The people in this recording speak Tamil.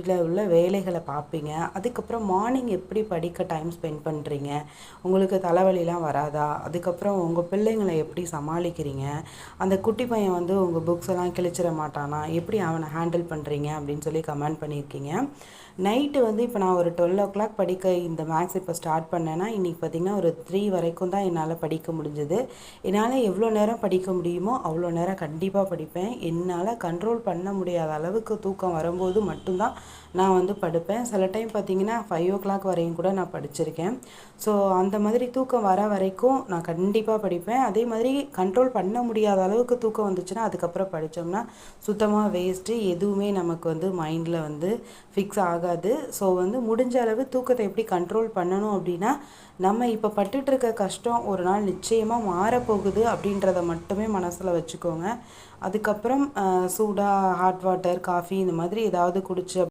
வீட்டில் உள்ள வேலைகளை பார்ப்பீங்க. அதுக்கப்புறம் மார்னிங் எப்படி படிக்க டைம் ஸ்பெண்ட் பண்ணுறீங்க? உங்களுக்கு தலைவலிலாம் வராதா? அதுக்கப்புறம் உங்கள் பிள்ளைங்களை எப்படி சமாளிக்கிறீங்க? அந்த குட்டி பையன் வந்து உங்கள் புக்ஸ் எல்லாம் கிழிச்சிட மாட்டானா? எப்படி அவனை ஹேண்டில் பண்ணுறீங்க அப்படின்னு சொல்லி கமெண்ட் பண்ணியிருக்கீங்க. நைட்டு வந்து இப்போ நான் ஒரு 12 o'clock படிக்க இந்த மேக்ஸ் இப்போ ஸ்டார்ட் பண்ணேன்னா, இன்றைக்கி பார்த்திங்கன்னா ஒரு 3 வரைக்கும் தான் என்னால் படிக்க முடிஞ்சது. என்னால் எவ்வளோ நேரம் படிக்க முடியுமோ அவ்வளோ நேரம் கண்டிப்பாக படிப்பேன். என்னால் கண்ட்ரோல் பண்ண முடியாத அளவுக்கு தூக்கம் வரும்போது மட்டும்தான் நான் வந்து படுப்பேன். சில டைம் பார்த்திங்கன்னா 5 o'clock வரையும் கூட நான் படிச்சிருக்கேன். ஸோ அந்த மாதிரி தூக்கம் வர வரைக்கும் நான் கண்டிப்பாக படிப்பேன். அதே மாதிரி கண்ட்ரோல் பண்ண முடியாத அளவுக்கு தூக்கம் வந்துச்சுன்னா அதுக்கப்புறம் படித்தோம்னா சுத்தமாக வேஸ்ட்டு. எதுவுமே நமக்கு வந்து மைண்டில் வந்து ஃபிக்ஸ் ஆகாது. ஸோ வந்து முடிஞ்ச அளவு தூக்கத்தை எப்படி கண்ட்ரோல் பண்ணணும் அப்படின்னா, நம்ம இப்போ பட்டுட்ருக்க கஷ்டம் ஒரு நாள் நிச்சயமாக மாறப்போகுது அப்படின்றத மட்டுமே மனசில் வச்சுக்கோங்க. அதுக்கப்புறம் சூடாக ஹாட் வாட்டர், காஃபி இந்த மாதிரி ஏதாவது குடிச்சு